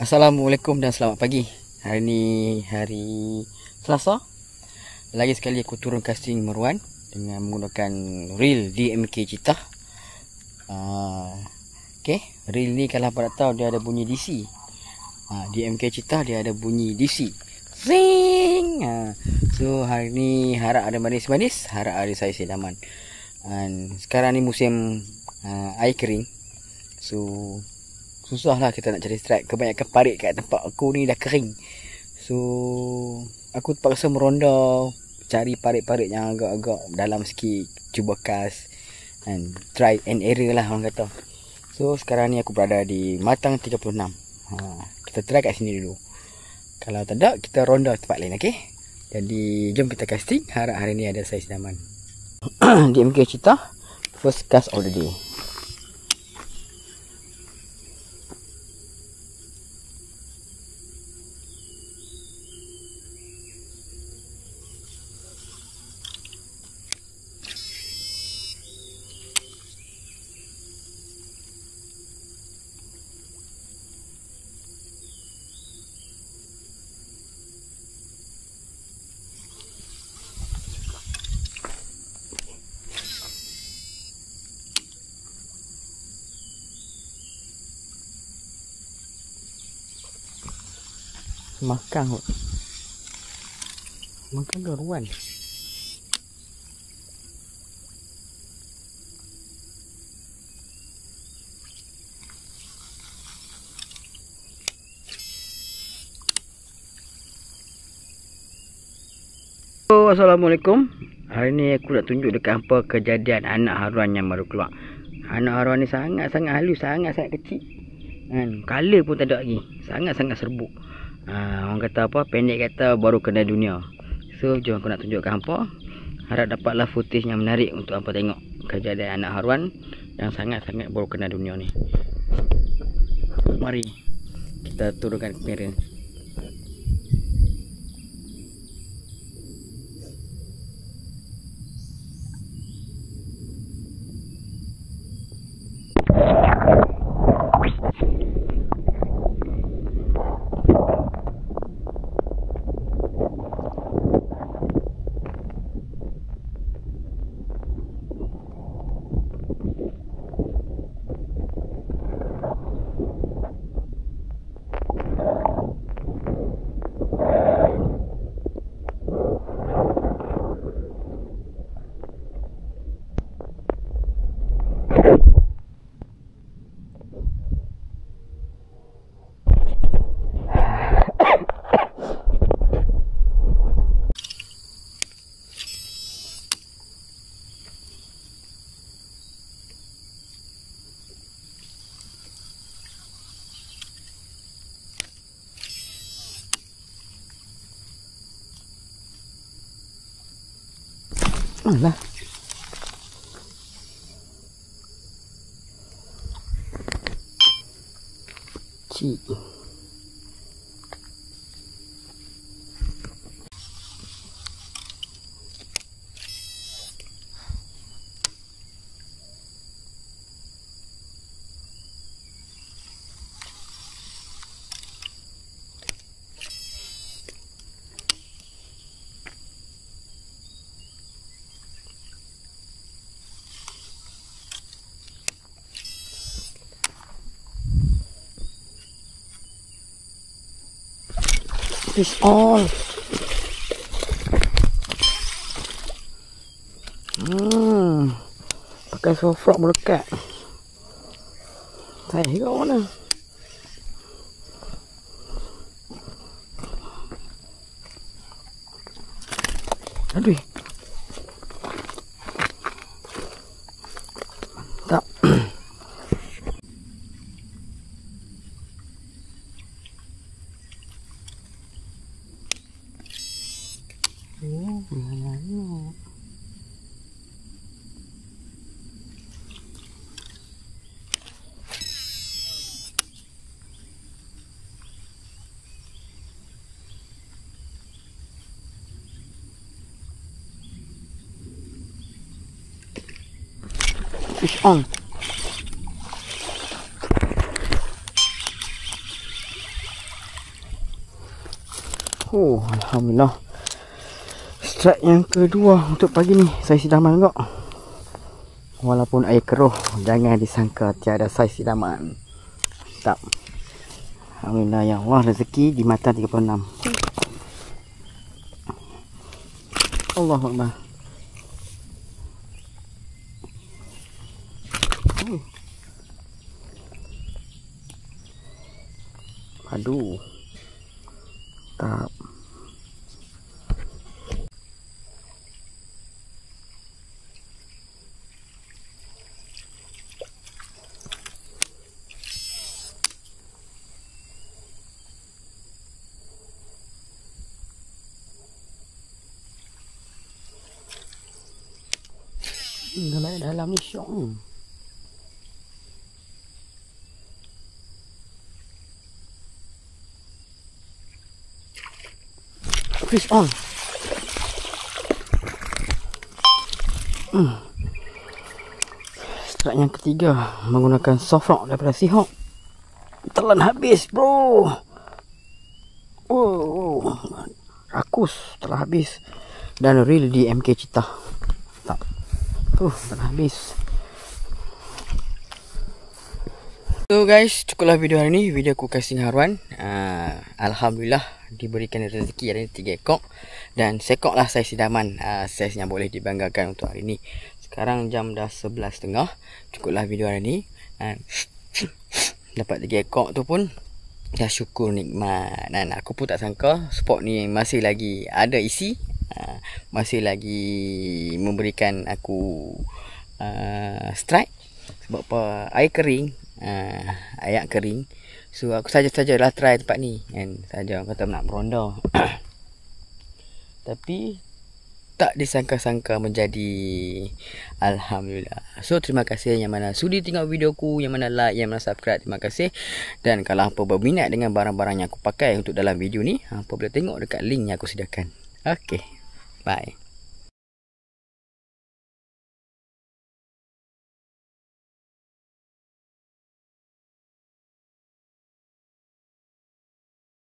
Assalamualaikum dan selamat pagi. Hari ni hari Selasa. Lagi sekali aku turun casting Meruan dengan menggunakan reel DMK Cheetah. Okay, reel ni kalau apa tak tahu dia ada bunyi DC. DMK Cheetah dia ada bunyi DC. Zing. So hari ni harap ada manis-manis, harap ada saya sedaman. And sekarang ni musim air kering. So susah lah kita nak cari strike. Kebanyakan parit kat tempat aku ni dah kering. So aku terpaksa meronda, cari parit-parit yang agak-agak dalam sikit, cuba cast and try and error lah orang kata. So sekarang ni aku berada di Matang 36. Kita try kat sini dulu. Kalau tak ada, kita ronda tempat lain, okay? Jadi jom kita casting. Harap hari ni ada saiz daman. DMK Cheetah, first cast of the day. Makan kot. Makan ke ruan? Assalamualaikum. Hari ni aku nak tunjuk dekat hampa kejadian anak haruan yang baru keluar. Anak haruan ni sangat-sangat halus, sangat-sangat kecil. Kan, color pun tak ada lagi. Sangat-sangat serbuk. Orang kata apa, pendek kata baru kena dunia. So jom aku nak tunjukkan hampa. Harap dapatlah footage yang menarik untuk hampa tengok kejadian anak haruan yang sangat-sangat baru kena dunia ni. Mari kita turunkan kamera. Alah. Cik. Fish on. Pakai frog melekat. Saya kat mana? Aduh. Tak. Fish on. Oh, alhamdulillah. Strike yang kedua untuk pagi ni saiz idaman juga. Walaupun air keruh, jangan disangka tiada saiz idaman. Tak. Alhamdulillah ya Allah, rezeki di mata 36. Allahu Akbar. Aduh. Tak. Dalam ni syok ni. Fish on. Strike yang ketiga menggunakan soft rock daripada Seahawk. Telan habis bro. Oh, rakus telah habis. Dan reel di MK Cheetah. Tak. Telah habis. So guys, cukuplah video hari ni. Video aku kasih haruan. Alhamdulillah diberikan rezeki hari ni 3 ekor. Dan sekok lah saiz idaman. Saiz yang boleh dibanggakan untuk hari ni. Sekarang jam dah 11.30. Cukuplah video hari ni. Dapat 3 ekor tu pun dah syukur nikmat. Dan aku pun tak sangka spot ni masih lagi ada isi. Masih lagi memberikan aku strike. Sebab apa? Air kering. Ayak kering. So aku saja-sajalah try tempat ni kan. Saja kata nak meronda. Tapi tak disangka-sangka menjadi. Alhamdulillah. So terima kasih yang mana sudi tengok videoku, yang mana like, yang mana subscribe. Terima kasih. Dan kalau hampa berminat dengan barang-barang yang aku pakai untuk dalam video ni, hampa boleh tengok dekat link yang aku sediakan. Okay, bye.